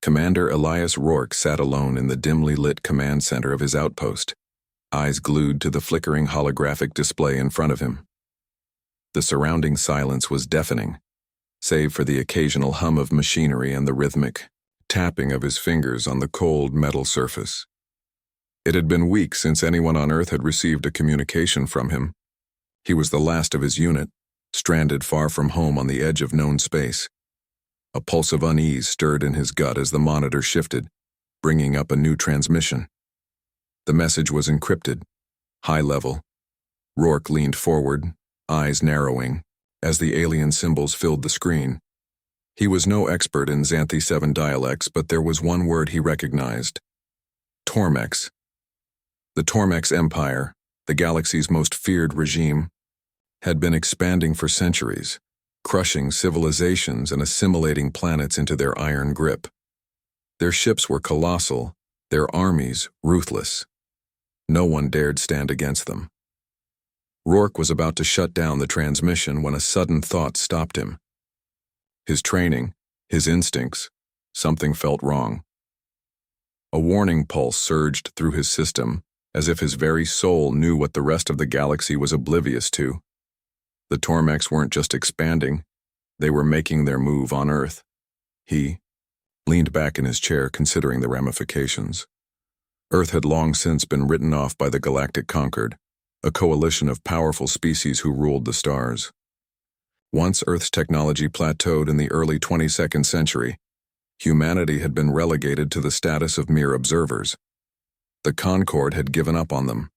Commander Elias Rourke sat alone in the dimly lit command center of his outpost, eyes glued to the flickering holographic display in front of him. The surrounding silence was deafening, save for the occasional hum of machinery and the rhythmic tapping of his fingers on the cold metal surface. It had been weeks since anyone on Earth had received a communication from him. He was the last of his unit, stranded far from home on the edge of known space. A pulse of unease stirred in his gut as the monitor shifted, bringing up a new transmission. The message was encrypted, high level. Rourke leaned forward, eyes narrowing, as the alien symbols filled the screen. He was no expert in Xanthi 7 dialects, but there was one word he recognized: Tormex. The Tormex Empire, the galaxy's most feared regime, had been expanding for centuries, crushing civilizations and assimilating planets into their iron grip. Their ships were colossal, their armies ruthless. No one dared stand against them. Rourke was about to shut down the transmission when a sudden thought stopped him. His training, his instincts, something felt wrong. A warning pulse surged through his system, as if his very soul knew what the rest of the galaxy was oblivious to. The Tormex weren't just expanding, they were making their move on Earth. He leaned back in his chair, considering the ramifications. Earth had long since been written off by the Galactic Conquered, a coalition of powerful species who ruled the stars. Once Earth's technology plateaued in the early 22nd century, humanity had been relegated to the status of mere observers. The Concord had given up on them.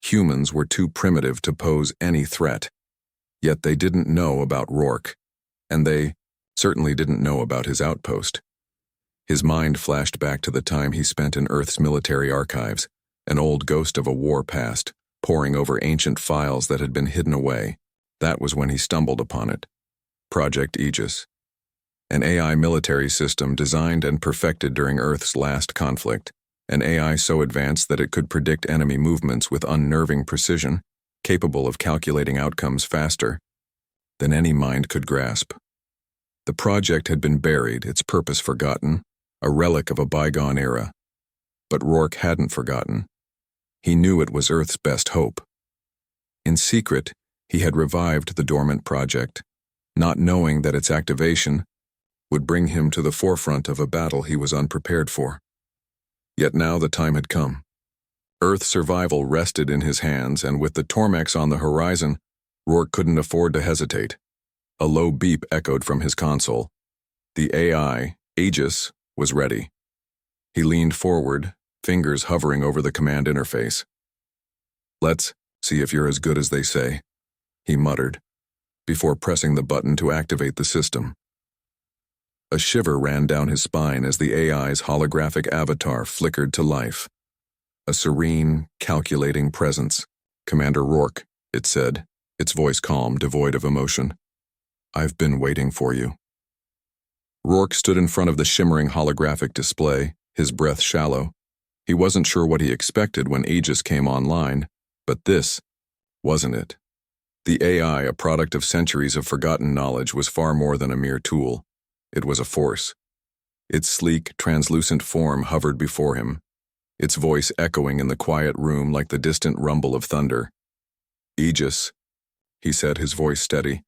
Humans were too primitive to pose any threat. Yet they didn't know about Rourke, and they certainly didn't know about his outpost. His mind flashed back to the time he spent in Earth's military archives, an old ghost of a war past, poring over ancient files that had been hidden away. That was when he stumbled upon it. Project Aegis, an AI military system designed and perfected during Earth's last conflict, an AI so advanced that it could predict enemy movements with unnerving precision, capable of calculating outcomes faster than any mind could grasp. The project had been buried, its purpose forgotten, a relic of a bygone era. But Rourke hadn't forgotten. He knew it was Earth's best hope. In secret, he had revived the dormant project, not knowing that its activation would bring him to the forefront of a battle he was unprepared for. Yet now the time had come. Earth's survival rested in his hands, and with the Tormex on the horizon, Rourke couldn't afford to hesitate. A low beep echoed from his console. The AI, Aegis, was ready. He leaned forward, fingers hovering over the command interface. "Let's see if you're as good as they say," he muttered, before pressing the button to activate the system. A shiver ran down his spine as the AI's holographic avatar flickered to life. A serene, calculating presence. "Commander Rourke," it said, its voice calm, devoid of emotion. "I've been waiting for you." Rourke stood in front of the shimmering holographic display, his breath shallow. He wasn't sure what he expected when Aegis came online, but this wasn't it. The AI, a product of centuries of forgotten knowledge, was far more than a mere tool. It was a force. Its sleek, translucent form hovered before him, its voice echoing in the quiet room like the distant rumble of thunder. "Aegis," he said, his voice steady.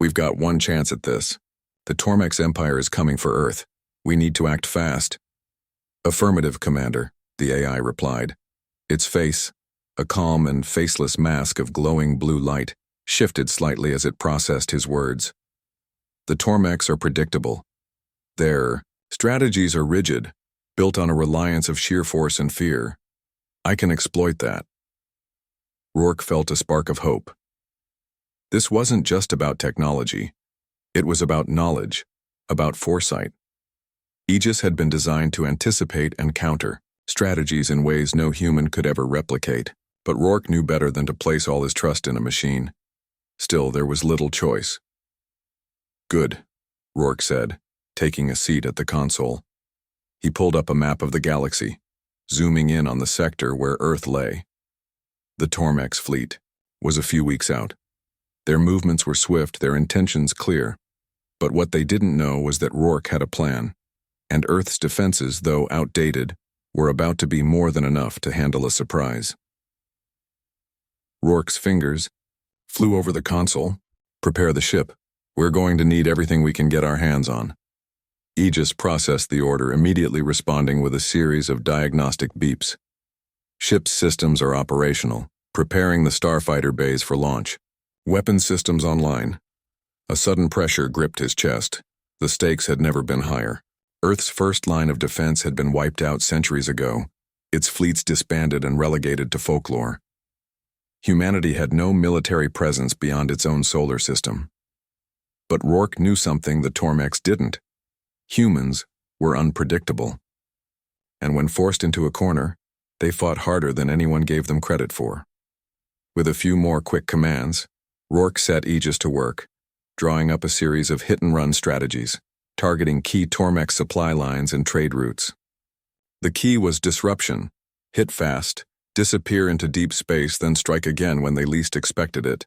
"We've got one chance at this. The Tormex Empire is coming for Earth. We need to act fast." "Affirmative, Commander," the AI replied. Its face, a calm and faceless mask of glowing blue light, shifted slightly as it processed his words. "The Tormex are predictable. Their strategies are rigid, built on a reliance of sheer force and fear. I can exploit that." Rourke felt a spark of hope. This wasn't just about technology. It was about knowledge, about foresight. Aegis had been designed to anticipate and counter strategies in ways no human could ever replicate, but Rourke knew better than to place all his trust in a machine. Still, there was little choice. "Good," Rourke said, taking a seat at the console. He pulled up a map of the galaxy, zooming in on the sector where Earth lay. The Tormex fleet was a few weeks out. Their movements were swift, their intentions clear. But what they didn't know was that Rourke had a plan. and Earth's defenses, though outdated, were about to be more than enough to handle a surprise. Rourke's fingers flew over the console. "Prepare the ship. We're going to need everything we can get our hands on." Aegis processed the order, immediately responding with a series of diagnostic beeps. "Ship's systems are operational, preparing the starfighter bays for launch. Weapons systems online." A sudden pressure gripped his chest. The stakes had never been higher. Earth's first line of defense had been wiped out centuries ago, its fleets disbanded and relegated to folklore. Humanity had no military presence beyond its own solar system. But Rourke knew something the Tormex didn't. Humans were unpredictable. And when forced into a corner, they fought harder than anyone gave them credit for. With a few more quick commands, Rourke set Aegis to work, drawing up a series of hit-and-run strategies, targeting key Tormex supply lines and trade routes. The key was disruption: hit fast, disappear into deep space, then strike again when they least expected it.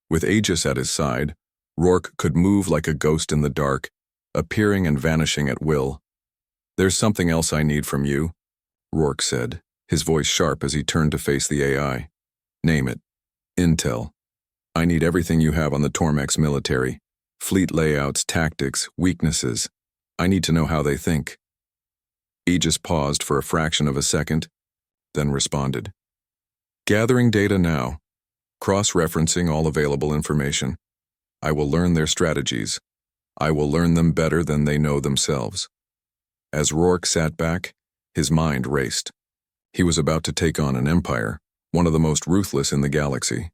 With Aegis at his side, Rourke could move like a ghost in the dark, appearing and vanishing at will. "There's something else I need from you," Rourke said, his voice sharp as he turned to face the AI. "Name it. Intel. I need everything you have on the Tormex military. Fleet layouts, tactics, weaknesses. I need to know how they think." Aegis paused for a fraction of a second, then responded. "Gathering data now. Cross-referencing all available information. I will learn their strategies. I will learn them better than they know themselves." As Rourke sat back, his mind raced. He was about to take on an empire, one of the most ruthless in the galaxy,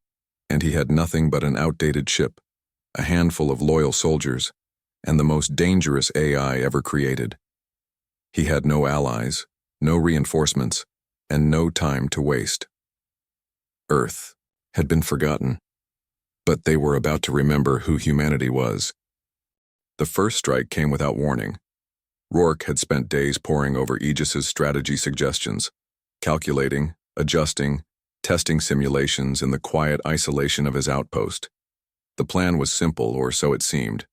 and he had nothing but an outdated ship, a handful of loyal soldiers, and the most dangerous AI ever created. He had no allies, no reinforcements, and no time to waste. Earth had been forgotten, but they were about to remember who humanity was. The first strike came without warning. Rourke had spent days poring over Aegis's strategy suggestions, calculating, adjusting, testing simulations in the quiet isolation of his outpost. The plan was simple, or so it seemed: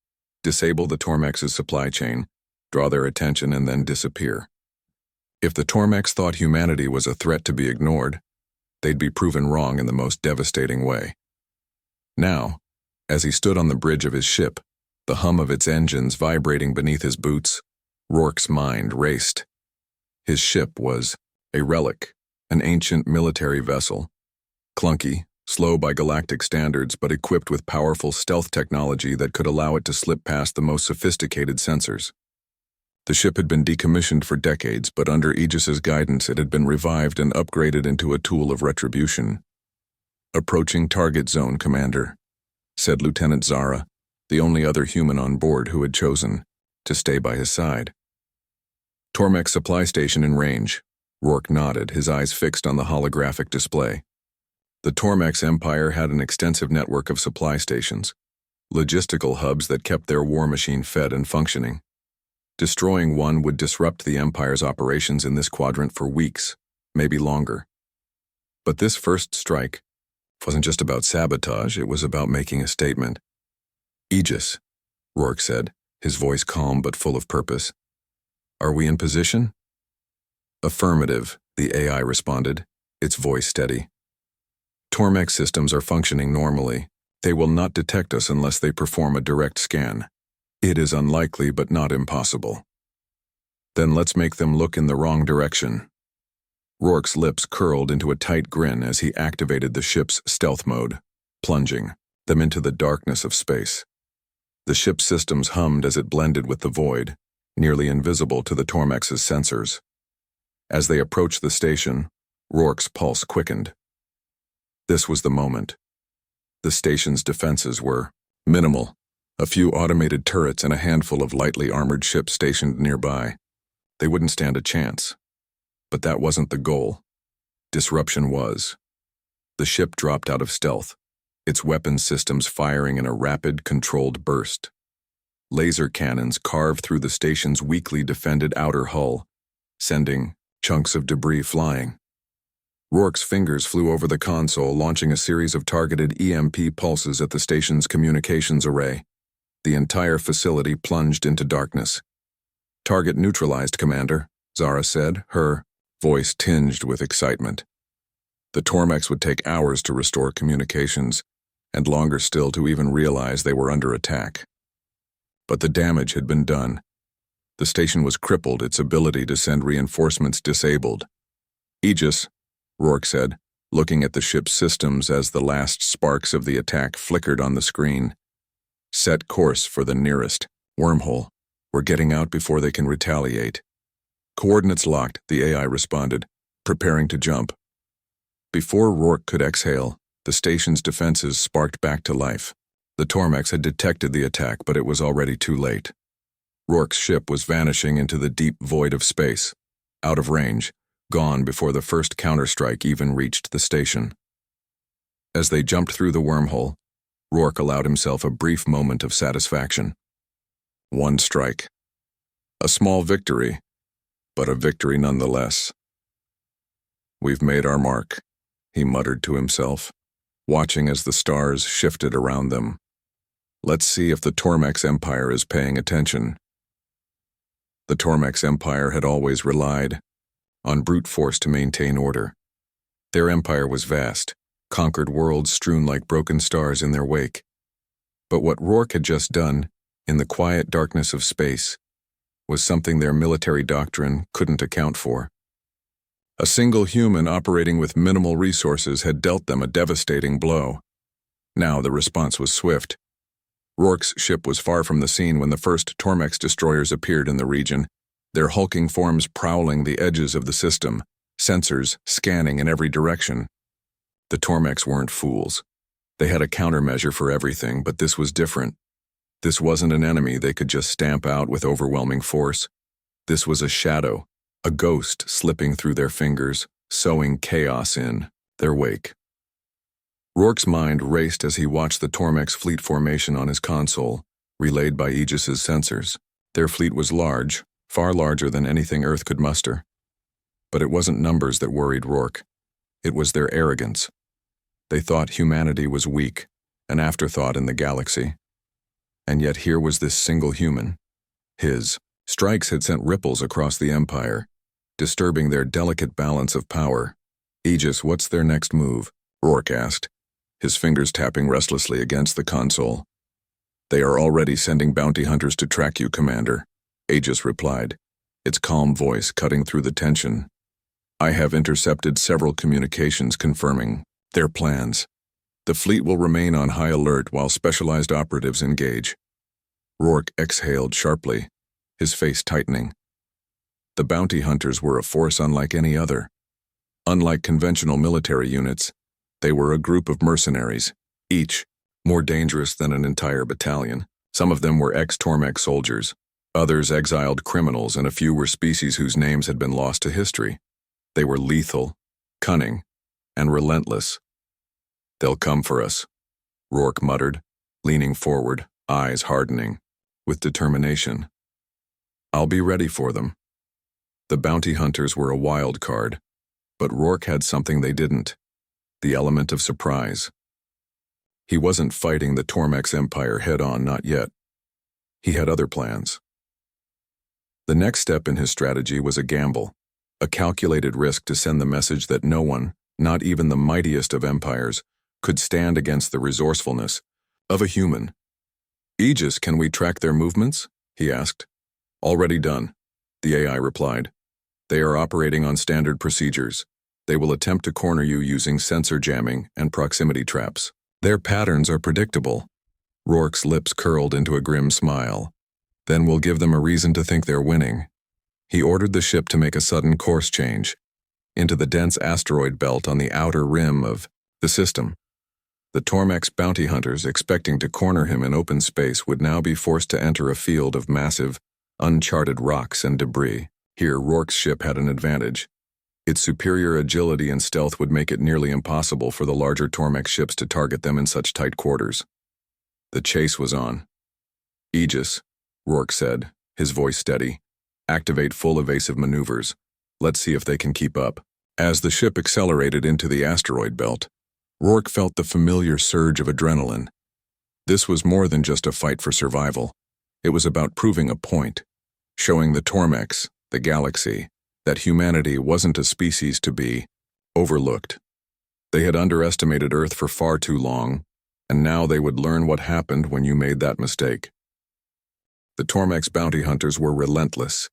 disable the Tormex's supply chain, draw their attention, and then disappear. If the Tormex thought humanity was a threat to be ignored, they'd be proven wrong in the most devastating way. Now, as he stood on the bridge of his ship, the hum of its engines vibrating beneath his boots, Rourke's mind raced. His ship was a relic, an ancient military vessel. Clunky, slow by galactic standards, but equipped with powerful stealth technology that could allow it to slip past the most sophisticated sensors. The ship had been decommissioned for decades, but under Aegis's guidance it had been revived and upgraded into a tool of retribution. "Approaching target zone, Commander," said Lieutenant Zara, the only other human on board who had chosen to stay by his side. "Tormex supply station in range." Rourke nodded, his eyes fixed on the holographic display. The Tormex Empire had an extensive network of supply stations, logistical hubs that kept their war machine fed and functioning. Destroying one would disrupt the Empire's operations in this quadrant for weeks, maybe longer. But this first strike wasn't just about sabotage, it was about making a statement. "Aegis," Rourke said, his voice calm but full of purpose. "Are we in position?" "Affirmative," the AI responded, its voice steady. "Tormex systems are functioning normally. They will not detect us unless they perform a direct scan. It is unlikely but not impossible." "Then let's make them look in the wrong direction." Rourke's lips curled into a tight grin as he activated the ship's stealth mode, plunging them into the darkness of space. The ship's systems hummed as it blended with the void, nearly invisible to the Tormex's sensors. As they approached the station, Rourke's pulse quickened. This was the moment. The station's defenses were minimal, a few automated turrets and a handful of lightly armored ships stationed nearby. They wouldn't stand a chance. But that wasn't the goal. Disruption was. The ship dropped out of stealth, its weapons systems firing in a rapid, controlled burst. Laser cannons carved through the station's weakly defended outer hull, sending chunks of debris flying. Rourke's fingers flew over the console, launching a series of targeted EMP pulses at the station's communications array. The entire facility plunged into darkness. Target neutralized, Commander, Zara said, her voice tinged with excitement. The Tormex would take hours to restore communications, and longer still to even realize they were under attack. But the damage had been done. The station was crippled, its ability to send reinforcements disabled. Aegis, Rourke said, looking at the ship's systems as the last sparks of the attack flickered on the screen. Set course for the nearest wormhole. We're getting out before they can retaliate. Coordinates locked, the AI responded, preparing to jump. Before Rourke could exhale, the station's defenses sparked back to life. The Tormex had detected the attack, but it was already too late. Rourke's ship was vanishing into the deep void of space, out of range, gone before the first counterstrike even reached the station. As they jumped through the wormhole, Rourke allowed himself a brief moment of satisfaction. One strike. A small victory, but a victory nonetheless. We've made our mark, he muttered to himself, watching as the stars shifted around them. Let's see if the Tormex Empire is paying attention. The Tormex Empire had always relied on brute force to maintain order. Their empire was vast, conquered worlds strewn like broken stars in their wake. But what Rourke had just done, in the quiet darkness of space, was something their military doctrine couldn't account for. A single human operating with minimal resources had dealt them a devastating blow. Now the response was swift. Rourke's ship was far from the scene when the first Tormex destroyers appeared in the region, their hulking forms prowling the edges of the system, sensors scanning in every direction. The Tormex weren't fools. They had a countermeasure for everything, but this was different. This wasn't an enemy they could just stamp out with overwhelming force. This was a shadow, a ghost slipping through their fingers, sowing chaos in their wake. Rourke's mind raced as he watched the Tormex fleet formation on his console, relayed by Aegis's sensors. Their fleet was large, far larger than anything Earth could muster. But it wasn't numbers that worried Rourke. It was their arrogance. They thought humanity was weak, an afterthought in the galaxy. And yet here was this single human. His strikes had sent ripples across the Empire, disturbing their delicate balance of power. Aegis, what's their next move? Rourke asked, his fingers tapping restlessly against the console. They are already sending bounty hunters to track you, Commander, Aegis replied, its calm voice cutting through the tension. I have intercepted several communications confirming their plans. The fleet will remain on high alert while specialized operatives engage. Rourke exhaled sharply, his face tightening. The bounty hunters were a force unlike any other. Unlike conventional military units, they were a group of mercenaries, each more dangerous than an entire battalion. Some of them were ex-Tormex soldiers, others exiled criminals, and a few were species whose names had been lost to history. They were lethal, cunning, and relentless. They'll come for us, Rourke muttered, leaning forward, eyes hardening, with determination. I'll be ready for them. The bounty hunters were a wild card, but Rourke had something they didn't, the element of surprise. He wasn't fighting the Tormex Empire head-on, not yet. He had other plans. The next step in his strategy was a gamble, a calculated risk to send the message that no one, not even the mightiest of empires, could stand against the resourcefulness of a human. Aegis, can we track their movements? He asked. Already done, the AI replied. They are operating on standard procedures. They will attempt to corner you using sensor jamming and proximity traps. Their patterns are predictable. Rourke's lips curled into a grim smile. Then we'll give them a reason to think they're winning. He ordered the ship to make a sudden course change into the dense asteroid belt on the outer rim of the system. The Tormex bounty hunters, expecting to corner him in open space, would now be forced to enter a field of massive, uncharted rocks and debris. Here, Rourke's ship had an advantage. Its superior agility and stealth would make it nearly impossible for the larger Tormex ships to target them in such tight quarters. The chase was on. Aegis, Rourke said, his voice steady. Activate full evasive maneuvers. Let's see if they can keep up. As the ship accelerated into the asteroid belt, Rourke felt the familiar surge of adrenaline. This was more than just a fight for survival. It was about proving a point, showing the Tormex, the galaxy, that humanity wasn't a species to be overlooked. They had underestimated Earth for far too long, and now they would learn what happened when you made that mistake. The Tormex bounty hunters were relentless.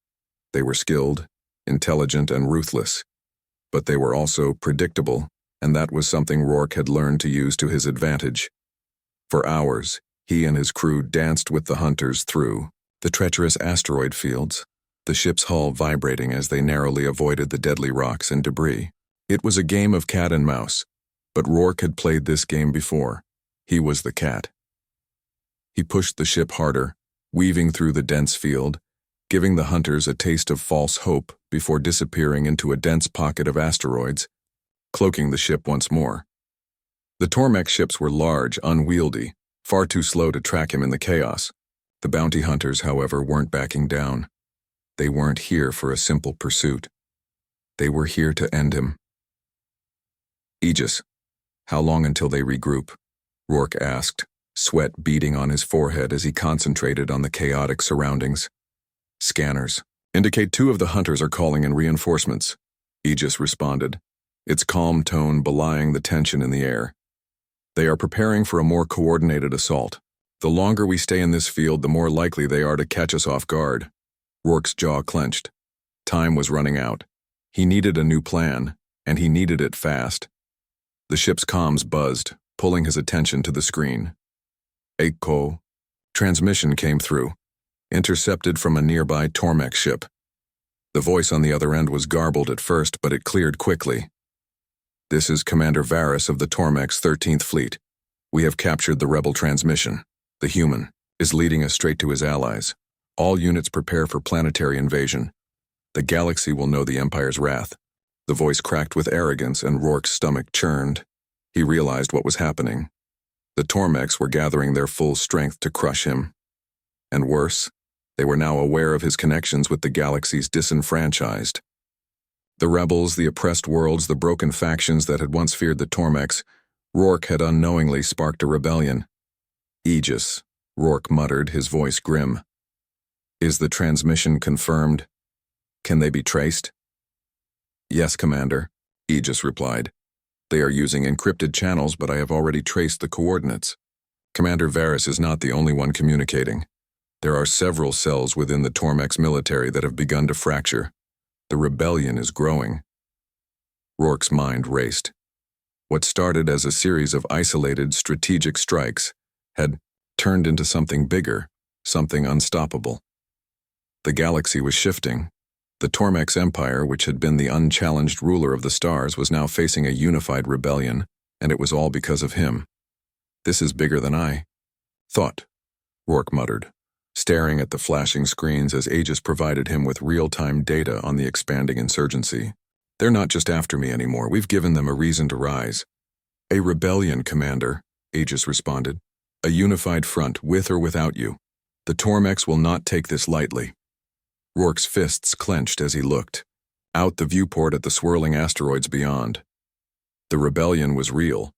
They were skilled, intelligent, and ruthless. But they were also predictable, and that was something Rourke had learned to use to his advantage. For hours, he and his crew danced with the hunters through the treacherous asteroid fields, the ship's hull vibrating as they narrowly avoided the deadly rocks and debris. It was a game of cat and mouse, but Rourke had played this game before. He was the cat. He pushed the ship harder, weaving through the dense field, giving the hunters a taste of false hope before disappearing into a dense pocket of asteroids, cloaking the ship once more. The Tormex ships were large, unwieldy, far too slow to track him in the chaos. The bounty hunters, however, weren't backing down. They weren't here for a simple pursuit. They were here to end him. Aegis, how long until they regroup? Rourke asked, sweat beading on his forehead as he concentrated on the chaotic surroundings. Scanners indicate 2 of the hunters are calling in reinforcements, Aegis responded, its calm tone belying the tension in the air. They are preparing for a more coordinated assault. The longer we stay in this field, the more likely they are to catch us off guard. Rourke's jaw clenched. Time was running out. He needed a new plan, and he needed it fast. The ship's comms buzzed, pulling his attention to the screen. Echo. Transmission came through, intercepted from a nearby Tormex ship. The voice on the other end was garbled at first, but it cleared quickly. This is Commander Varys of the Tormex 13th Fleet. We have captured the rebel transmission. The human is leading us straight to his allies. All units prepare for planetary invasion. The galaxy will know the Empire's wrath. The voice cracked with arrogance and Rourke's stomach churned. He realized what was happening. The Tormex were gathering their full strength to crush him. And worse, they were now aware of his connections with the galaxy's disenfranchised. The rebels, the oppressed worlds, the broken factions that had once feared the Tormex, Rourke had unknowingly sparked a rebellion. Aegis, Rourke muttered, his voice grim. Is the transmission confirmed? Can they be traced? Yes, Commander, Aegis replied. They are using encrypted channels, but I have already traced the coordinates. Commander Varys is not the only one communicating. There are several cells within the Tormex military that have begun to fracture. The rebellion is growing. Rourke's mind raced. What started as a series of isolated, strategic strikes had turned into something bigger, something unstoppable. The galaxy was shifting. The Tormex Empire, which had been the unchallenged ruler of the stars, was now facing a unified rebellion, and it was all because of him. This is bigger than I thought, Rourke muttered, staring at the flashing screens as Aegis provided him with real-time data on the expanding insurgency. They're not just after me anymore. We've given them a reason to rise. A rebellion, Commander, Aegis responded. A unified front, with or without you. The Tormex will not take this lightly. Rourke's fists clenched as he looked, out the viewport at the swirling asteroids beyond. The rebellion was real,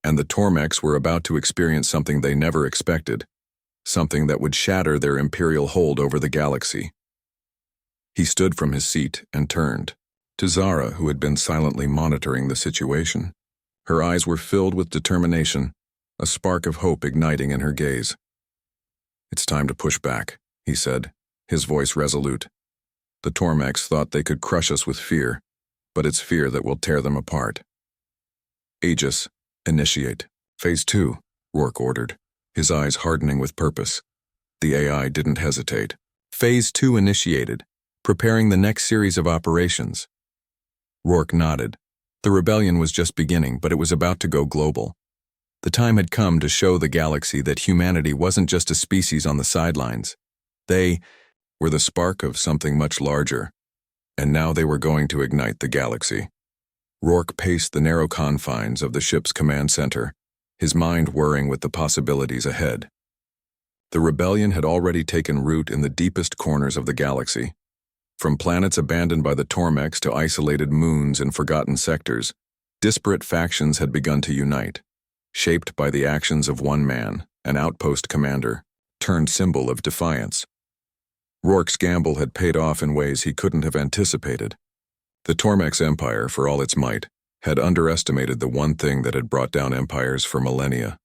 and the Tormex were about to experience something they never expected, something that would shatter their imperial hold over the galaxy. He stood from his seat and turned to Zara, who had been silently monitoring the situation. Her eyes were filled with determination, a spark of hope igniting in her gaze. It's time to push back, he said, his voice resolute. The Tormex thought they could crush us with fear, but it's fear that will tear them apart. Aegis, initiate. Phase 2, Rourke ordered, his eyes hardening with purpose. The AI didn't hesitate. Phase 2 initiated, preparing the next series of operations. Rourke nodded. The rebellion was just beginning, but it was about to go global. The time had come to show the galaxy that humanity wasn't just a species on the sidelines. They were the spark of something much larger, and now they were going to ignite the galaxy. Rourke paced the narrow confines of the ship's command center, his mind whirring with the possibilities ahead. The rebellion had already taken root in the deepest corners of the galaxy. From planets abandoned by the Tormex to isolated moons and forgotten sectors, disparate factions had begun to unite, shaped by the actions of one man, an outpost commander, turned symbol of defiance. Rourke's gamble had paid off in ways he couldn't have anticipated. The Tormex Empire, for all its might, had underestimated the one thing that had brought down empires for millennia.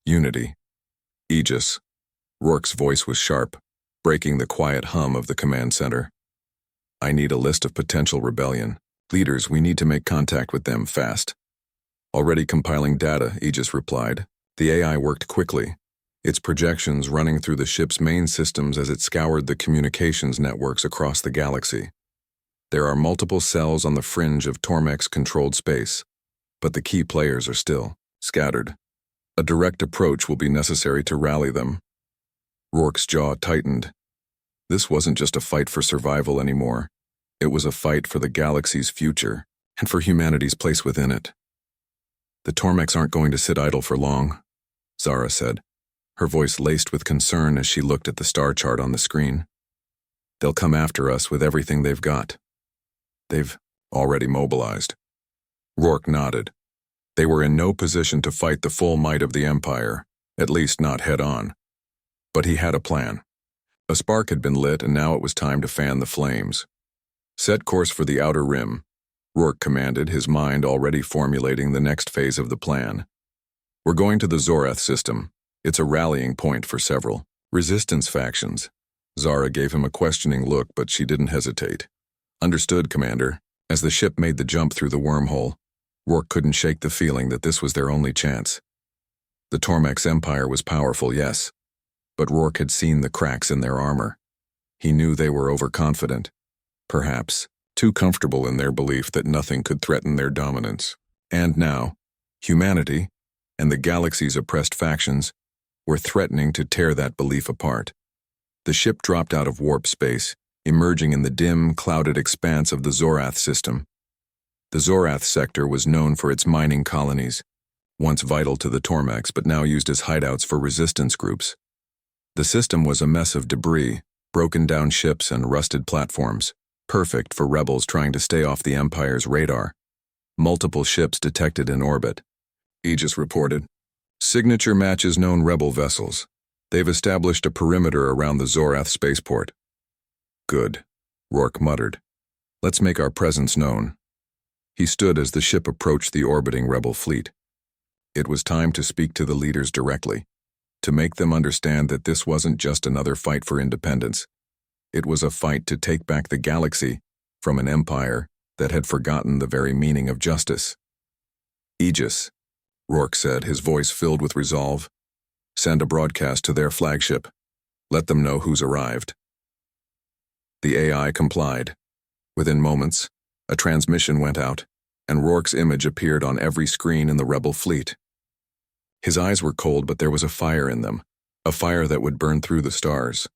Unity. Aegis. Rourke's voice was sharp, breaking the quiet hum of the command center. I need a list of potential rebellion. Leaders, we need to make contact with them fast. Already compiling data, Aegis replied. The AI worked quickly, its projections running through the ship's main systems as it scoured the communications networks across the galaxy. There are multiple cells on the fringe of Tormex-controlled space, but the key players are still scattered. A direct approach will be necessary to rally them. Rourke's jaw tightened. This wasn't just a fight for survival anymore. It was a fight for the galaxy's future, and for humanity's place within it. The Tormex aren't going to sit idle for long, Zara said, her voice laced with concern as she looked at the star chart on the screen. They'll come after us with everything they've got. They've already mobilized. Rourke nodded. They were in no position to fight the full might of the Empire, at least not head-on. But he had a plan. A spark had been lit, and now it was time to fan the flames. Set course for the outer rim, Rourke commanded, his mind already formulating the next phase of the plan. We're going to the Zorath system. It's a rallying point for several resistance factions. Zara gave him a questioning look, but she didn't hesitate. Understood, Commander. As the ship made the jump through the wormhole, Rourke couldn't shake the feeling that this was their only chance. The Tormex Empire was powerful, yes, but Rourke had seen the cracks in their armor. He knew they were overconfident, perhaps too comfortable in their belief that nothing could threaten their dominance. And now, humanity, and the galaxy's oppressed factions, were threatening to tear that belief apart. The ship dropped out of warp space, emerging in the dim, clouded expanse of the Zorath system. The Zorath sector was known for its mining colonies, once vital to the Tormex but now used as hideouts for resistance groups. The system was a mess of debris, broken down ships and rusted platforms, perfect for rebels trying to stay off the Empire's radar. Multiple ships detected in orbit. Aegis reported. Signature matches known rebel vessels. They've established a perimeter around the Zorath spaceport. Good, Rourke muttered. Let's make our presence known. He stood as the ship approached the orbiting rebel fleet. It was time to speak to the leaders directly, to make them understand that this wasn't just another fight for independence. It was a fight to take back the galaxy from an empire that had forgotten the very meaning of justice. Aegis, Rourke said, his voice filled with resolve. Send a broadcast to their flagship. Let them know who's arrived. The AI complied. Within moments, a transmission went out, and Rourke's image appeared on every screen in the rebel fleet. His eyes were cold, but there was a fire in them, a fire that would burn through the stars.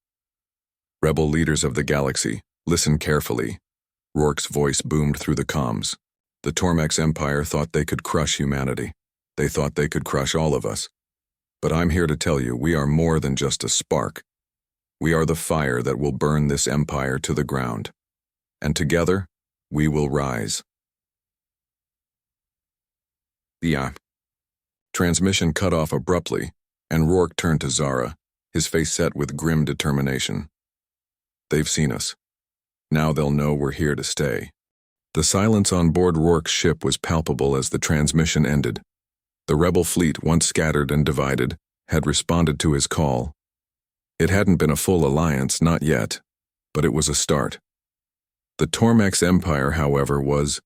Rebel leaders of the galaxy, listen carefully. Rourke's voice boomed through the comms. The Tormex Empire thought they could crush humanity. They thought they could crush all of us. But I'm here to tell you, we are more than just a spark. We are the fire that will burn this empire to the ground. And together, we will rise. The transmission cut off abruptly, and Rourke turned to Zara, his face set with grim determination. They've seen us. Now they'll know we're here to stay. The silence on board Rourke's ship was palpable as the transmission ended. The rebel fleet, once scattered and divided, had responded to his call. It hadn't been a full alliance, not yet, but it was a start. The Tormex Empire, however, was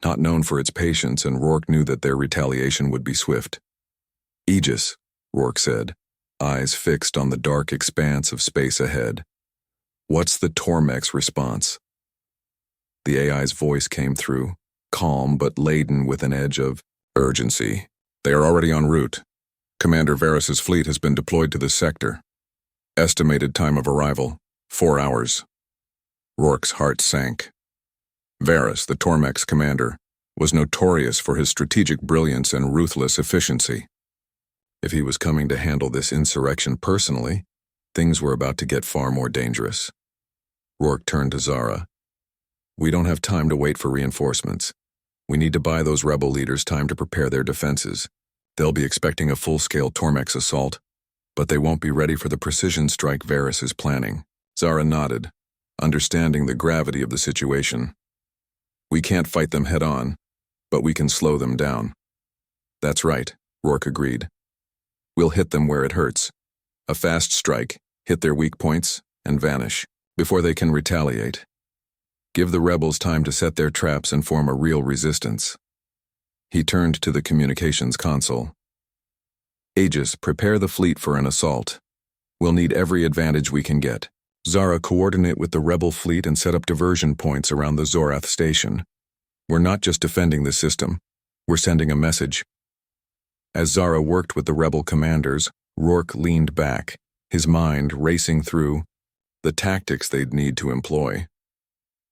not known for its patience, and Rourke knew that their retaliation would be swift. Aegis, Rourke said, eyes fixed on the dark expanse of space ahead. What's the Tormex response? The AI's voice came through, calm but laden with an edge of urgency. They are already en route. Commander Varys's fleet has been deployed to this sector. Estimated time of arrival, 4 hours. Rourke's heart sank. Varys, the Tormex commander, was notorious for his strategic brilliance and ruthless efficiency. If he was coming to handle this insurrection personally, things were about to get far more dangerous. Rourke turned to Zara. We don't have time to wait for reinforcements. We need to buy those rebel leaders time to prepare their defenses. They'll be expecting a full-scale Tormex assault, but they won't be ready for the precision strike Varys is planning. Zara nodded, understanding the gravity of the situation. We can't fight them head-on, but we can slow them down. That's right, Rourke agreed. We'll hit them where it hurts. A fast strike, hit their weak points, and vanish, before they can retaliate. Give the rebels time to set their traps and form a real resistance. He turned to the communications console. Aegis, prepare the fleet for an assault. We'll need every advantage we can get. Zara, coordinate with the rebel fleet and set up diversion points around the Zorath station. We're not just defending the system, we're sending a message. As Zara worked with the rebel commanders, Rourke leaned back, his mind racing through the tactics they'd need to employ.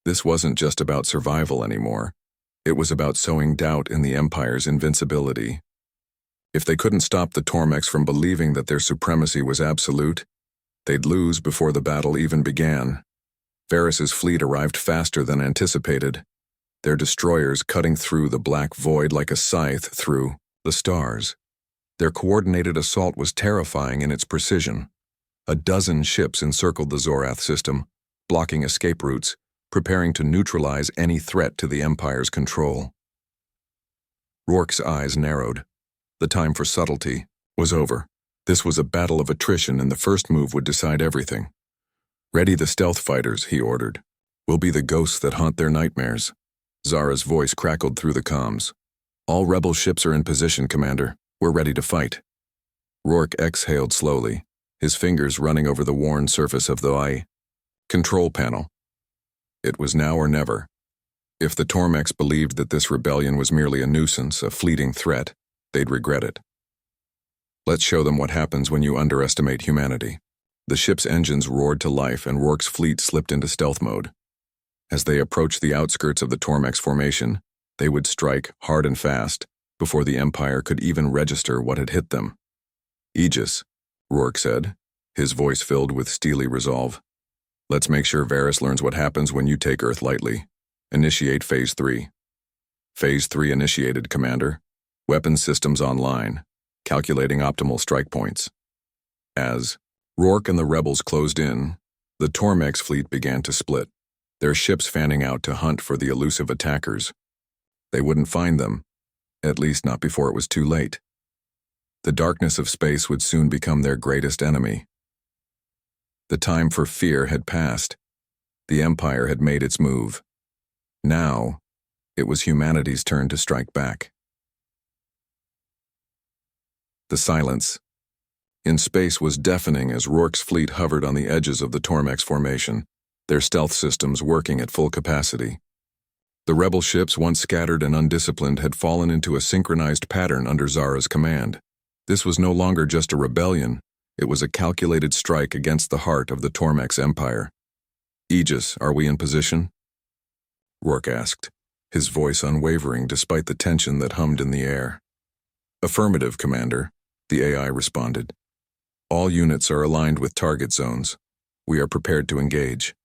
This wasn't just about survival anymore. It was about sowing doubt in the Empire's invincibility. If they couldn't stop the Tormex from believing that their supremacy was absolute, they'd lose before the battle even began. Varys's fleet arrived faster than anticipated, their destroyers cutting through the black void like a scythe through the stars. Their coordinated assault was terrifying in its precision. A dozen ships encircled the Zorath system, blocking escape routes, preparing to neutralize any threat to the Empire's control. Rourke's eyes narrowed. The time for subtlety was over. This was a battle of attrition, and the first move would decide everything. Ready the stealth fighters, he ordered. We'll be the ghosts that haunt their nightmares. Zara's voice crackled through the comms. All rebel ships are in position, Commander. We're ready to fight. Rourke exhaled slowly, his fingers running over the worn surface of the control panel. It was now or never. If the Tormex believed that this rebellion was merely a nuisance, a fleeting threat, they'd regret it. Let's show them what happens when you underestimate humanity. The ship's engines roared to life and Rourke's fleet slipped into stealth mode. As they approached the outskirts of the Tormex formation, they would strike hard and fast before the Empire could even register what had hit them. Aegis, Rourke said, his voice filled with steely resolve. Let's make sure Varys learns what happens when you take Earth lightly. Initiate Phase 3. Phase 3 initiated, Commander. Weapons systems online. Calculating optimal strike points. As Rourke and the rebels closed in, the Tormex fleet began to split, their ships fanning out to hunt for the elusive attackers. They wouldn't find them, at least not before it was too late. The darkness of space would soon become their greatest enemy. The time for fear had passed. The Empire had made its move. Now, it was humanity's turn to strike back. The silence in space was deafening as Rourke's fleet hovered on the edges of the Tormex formation, their stealth systems working at full capacity. The rebel ships, once scattered and undisciplined, had fallen into a synchronized pattern under Zara's command. This was no longer just a rebellion, it was a calculated strike against the heart of the Tormex Empire. Aegis, are we in position? Rourke asked, his voice unwavering despite the tension that hummed in the air. Affirmative, Commander, the AI responded. All units are aligned with target zones. We are prepared to engage.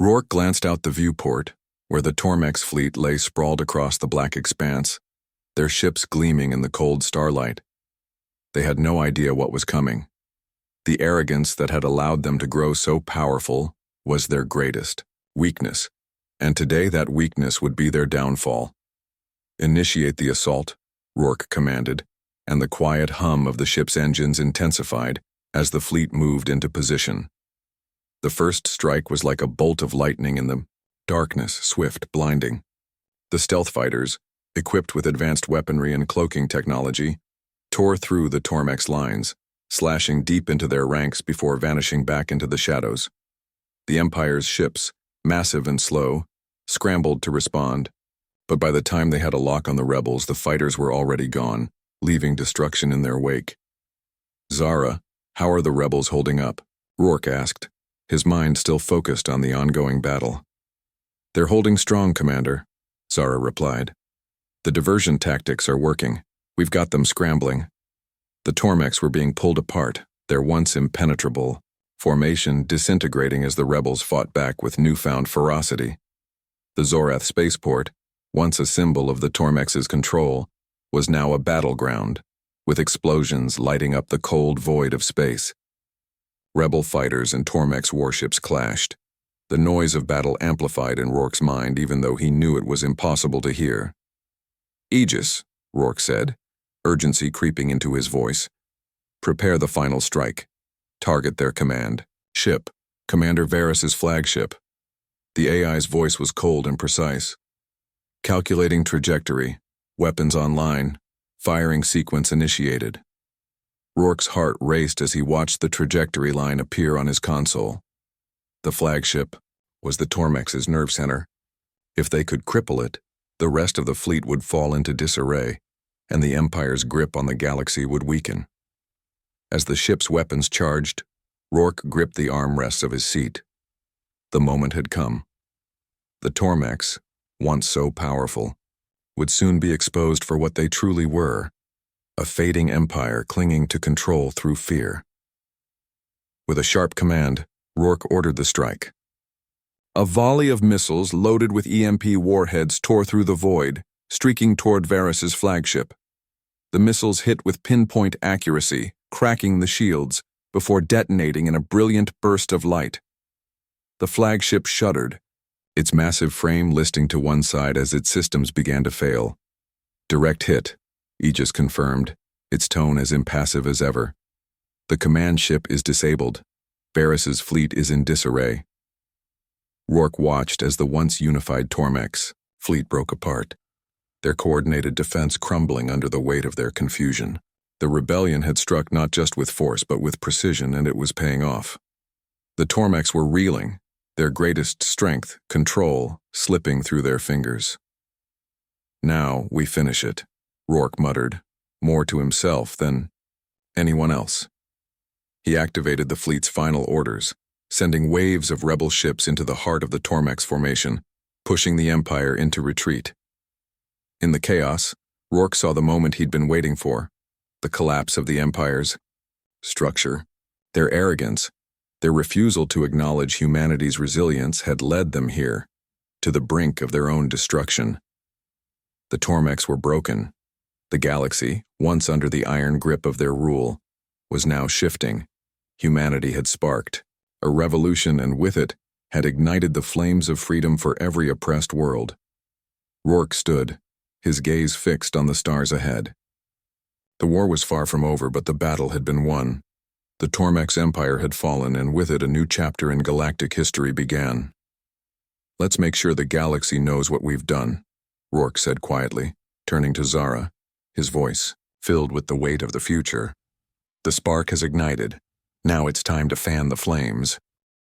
Rourke glanced out the viewport, where the Tormex fleet lay sprawled across the black expanse, their ships gleaming in the cold starlight. They had no idea what was coming. The arrogance that had allowed them to grow so powerful was their greatest weakness, and today that weakness would be their downfall. Initiate the assault, Rourke commanded, and the quiet hum of the ship's engines intensified as the fleet moved into position. The first strike was like a bolt of lightning in the darkness, swift, blinding. The stealth fighters, equipped with advanced weaponry and cloaking technology, tore through the Tormex lines, slashing deep into their ranks before vanishing back into the shadows. The Empire's ships, massive and slow, scrambled to respond, but by the time they had a lock on the rebels, the fighters were already gone, leaving destruction in their wake. Zara, how are the rebels holding up? Rourke asked, his mind still focused on the ongoing battle. They're holding strong, Commander, Zara replied. The diversion tactics are working. We've got them scrambling. The Tormex were being pulled apart, their once impenetrable formation disintegrating as the rebels fought back with newfound ferocity. The Zorath spaceport, once a symbol of the Tormex's control, was now a battleground, with explosions lighting up the cold void of space. Rebel fighters and Tormex warships clashed. The noise of battle amplified in Rourke's mind even though he knew it was impossible to hear. "Aegis," Rourke said, urgency creeping into his voice. "Prepare the final strike. Target their command. Ship, Commander Varys's flagship." The AI's voice was cold and precise. "Calculating trajectory. Weapons online. Firing sequence initiated." Rourke's heart raced as he watched the trajectory line appear on his console. The flagship was the Tormex's nerve center. If they could cripple it, the rest of the fleet would fall into disarray, and the Empire's grip on the galaxy would weaken. As the ship's weapons charged, Rourke gripped the armrests of his seat. The moment had come. The Tormex, once so powerful, would soon be exposed for what they truly were, a fading empire clinging to control through fear. With a sharp command, Rourke ordered the strike. A volley of missiles loaded with EMP warheads tore through the void, streaking toward Varys's flagship. The missiles hit with pinpoint accuracy, cracking the shields, before detonating in a brilliant burst of light. The flagship shuddered, its massive frame listing to one side as its systems began to fail. "Direct hit," Aegis confirmed, its tone as impassive as ever. "The command ship is disabled. Varys's fleet is in disarray." Rourke watched as the once unified Tormex fleet broke apart, their coordinated defense crumbling under the weight of their confusion. The rebellion had struck not just with force but with precision, and it was paying off. The Tormex were reeling, their greatest strength, control, slipping through their fingers. "Now we finish it," Rourke muttered, more to himself than anyone else. He activated the fleet's final orders, sending waves of rebel ships into the heart of the Tormex formation, pushing the Empire into retreat. In the chaos, Rourke saw the moment he'd been waiting for, the collapse of the Empire's structure. Their arrogance, their refusal to acknowledge humanity's resilience had led them here, to the brink of their own destruction. The Tormex were broken. The galaxy, once under the iron grip of their rule, was now shifting. Humanity had sparked a revolution, and with it had ignited the flames of freedom for every oppressed world. Rourke stood, his gaze fixed on the stars ahead. The war was far from over, but the battle had been won. The Tormex Empire had fallen, and with it a new chapter in galactic history began. "Let's make sure the galaxy knows what we've done," Rourke said quietly, turning to Zara, his voice filled with the weight of the future. "The spark has ignited. Now it's time to fan the flames."